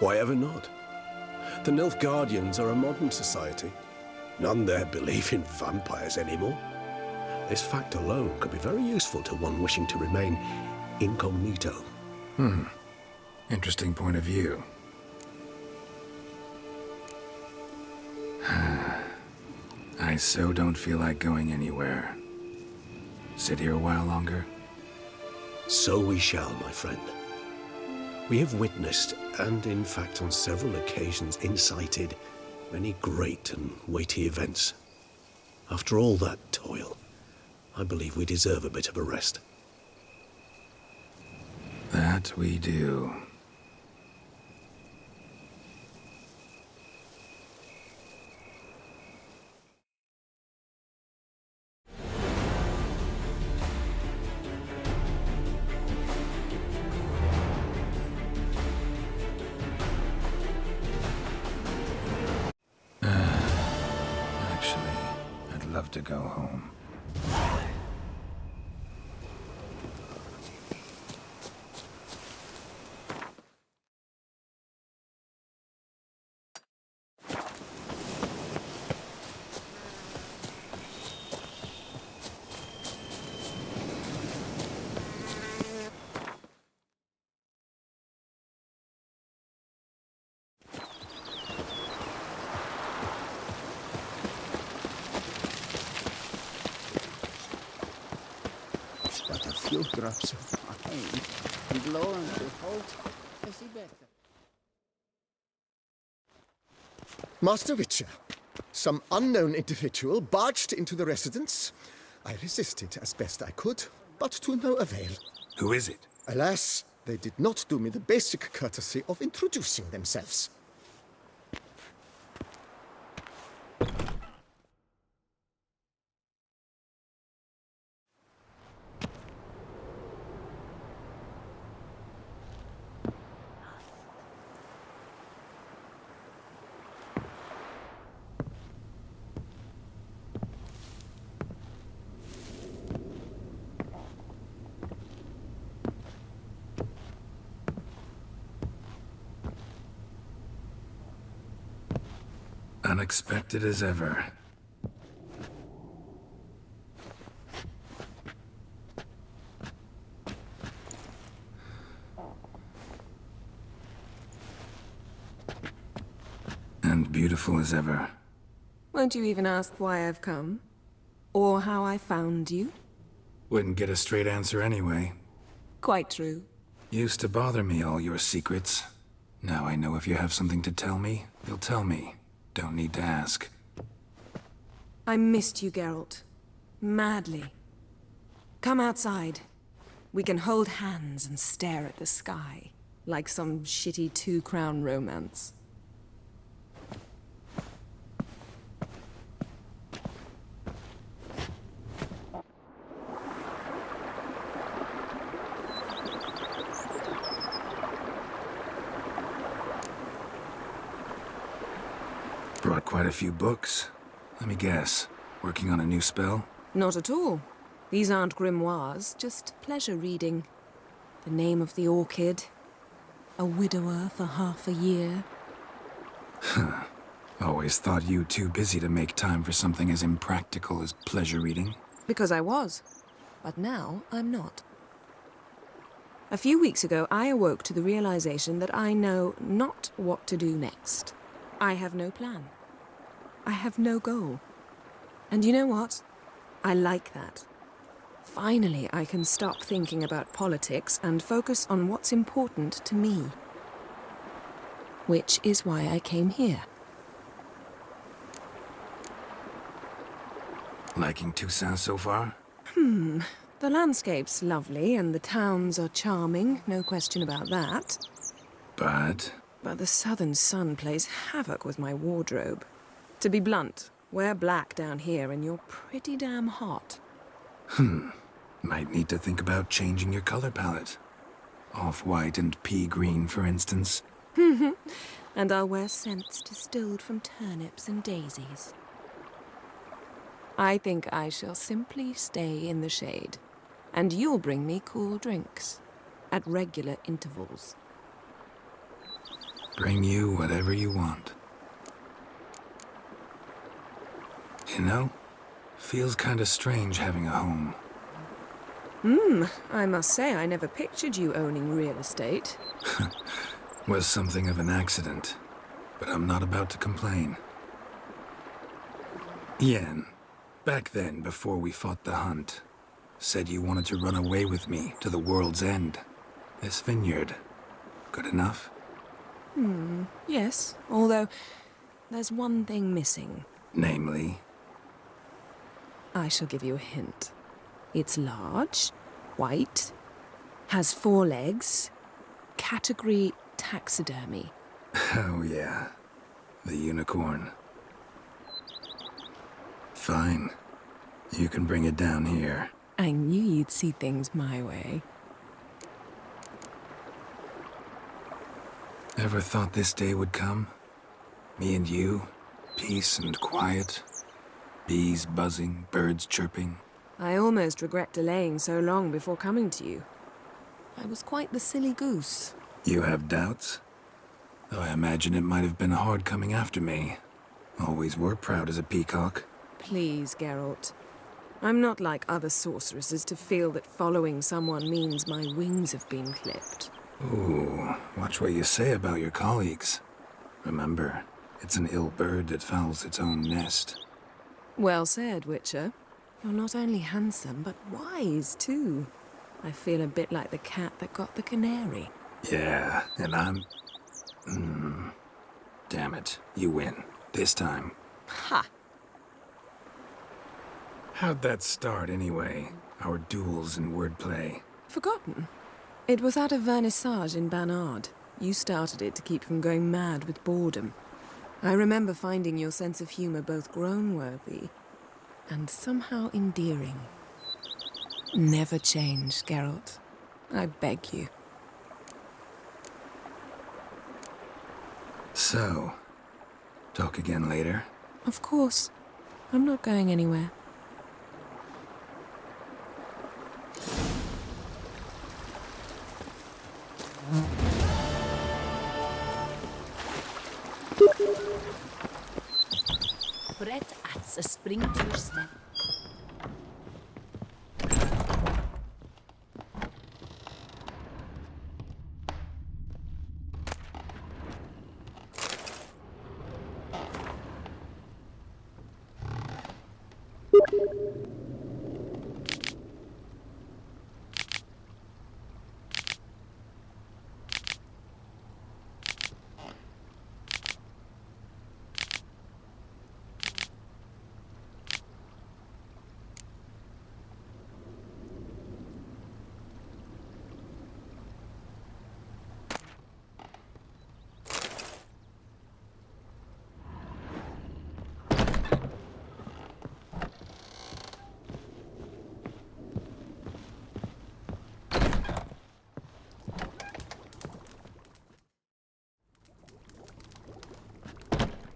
Why ever not? The Nilfgaardians are a modern society. None there believe in vampires anymore. This fact alone could be very useful to one wishing to remain incognito. Interesting point of view. I so don't feel like going anywhere. Sit here a while longer? So we shall, my friend. We have witnessed, and in fact on several occasions incited, many great and weighty events. After all that toil, I believe we deserve a bit of a rest. That we do. Actually, I'd love to go home. But a few drops of wine, and lo and behold, I see better. Master Witcher, some unknown individual barged into the residence. I resisted as best I could, but to no avail. Who is it? Alas, they did not do me the basic courtesy of introducing themselves. Unexpected as ever. And beautiful as ever. Won't you even ask why I've come? Or how I found you? Wouldn't get a straight answer anyway. Quite true. Used to bother me, all your secrets. Now I know if you have something to tell me, you'll tell me. Don't need to ask. I missed you, Geralt. Madly. Come outside. We can hold hands and stare at the sky, like some shitty two-crown romance. Brought quite a few books. Let me guess. Working on a new spell? Not at all. These aren't grimoires, just pleasure reading. The Name of the Orchid. A widower for half a year. Always thought you too busy to make time for something as impractical as pleasure reading. Because I was. But now I'm not. A few weeks ago, I awoke to the realization that I know not what to do next. I have no plan. I have no goal. And you know what? I like that. Finally, I can stop thinking about politics and focus on what's important to me. Which is why I came here. Liking Toussaint so far? The landscape's lovely and the towns are charming, no question about that. But the southern sun plays havoc with my wardrobe. To be blunt, wear black down here and you're pretty damn hot. Might need to think about changing your color palette. Off-white and pea green, for instance. And I'll wear scents distilled from turnips and daisies. I think I shall simply stay in the shade. And you'll bring me cool drinks. at regular intervals. Bring you whatever you want. You know, feels kinda strange having a home. I must say I never pictured you owning real estate. Was something of an accident, but I'm not about to complain. Yen, back then, before we fought the hunt, said you wanted to run away with me to the world's end. This vineyard, good enough? Yes, although there's one thing missing. Namely? I shall give you a hint. It's large, white, has 4 legs, category taxidermy. Oh yeah, the unicorn. Fine. You can bring it down here. I knew you'd see things my way. Ever thought this day would come? Me and you, peace and quiet. Bees buzzing, birds chirping. I almost regret delaying so long before coming to you. I was quite the silly goose. You have doubts? Though I imagine it might have been hard coming after me. Always were proud as a peacock. Please, Geralt. I'm not like other sorceresses to feel that following someone means my wings have been clipped. Ooh, watch what you say about your colleagues. Remember, it's an ill bird that fouls its own nest. Well said, Witcher. You're not only handsome, but wise, too. I feel a bit like the cat that got the canary. Yeah, and I'm... Damn it, you win. This time. Ha! How'd that start, anyway? Our duels and wordplay. Forgotten? It was at a vernissage in Barnard. You started it to keep from going mad with boredom. I remember finding your sense of humor both groan-worthy and somehow endearing. Never change, Geralt. I beg you. So, talk again later? Of course. I'm not going anywhere. Brett adds a spring to your step.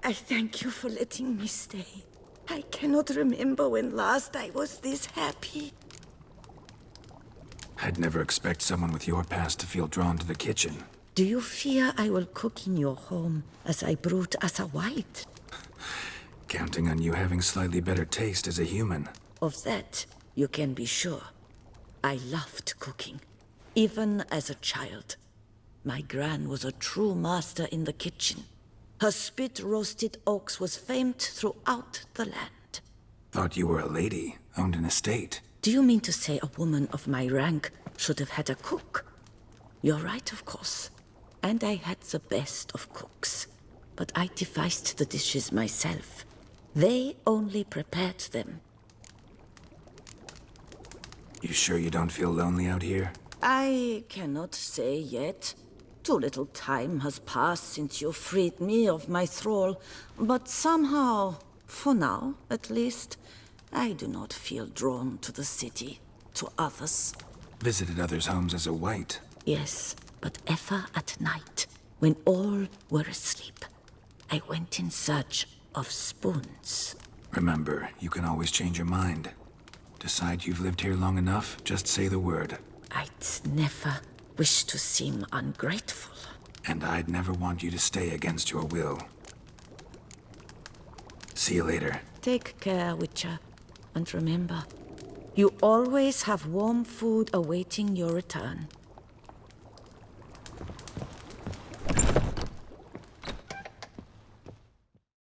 I thank you for letting me stay. I cannot remember when last I was this happy. I'd never expect someone with your past to feel drawn to the kitchen. Do you fear I will cook in your home as I brewed as a white? Counting on you having slightly better taste as a human. Of that, you can be sure. I loved cooking, even as a child. My gran was a true master in the kitchen. Her spit-roasted oaks was famed throughout the land. Thought you were a lady, owned an estate. Do you mean to say a woman of my rank should have had a cook? You're right, of course. And I had the best of cooks. But I devised the dishes myself. They only prepared them. You sure you don't feel lonely out here? I cannot say yet. Too little time has passed since you freed me of my thrall, but somehow, for now at least, I do not feel drawn to the city, to others. Visited others' homes as a white. Yes, but ever at night, when all were asleep, I went in search of spoons. Remember, you can always change your mind. Decide you've lived here long enough, just say the word. I'd never wish to seem ungrateful. And I'd never want you to stay against your will. See you later. Take care, Witcher. And remember, you always have warm food awaiting your return.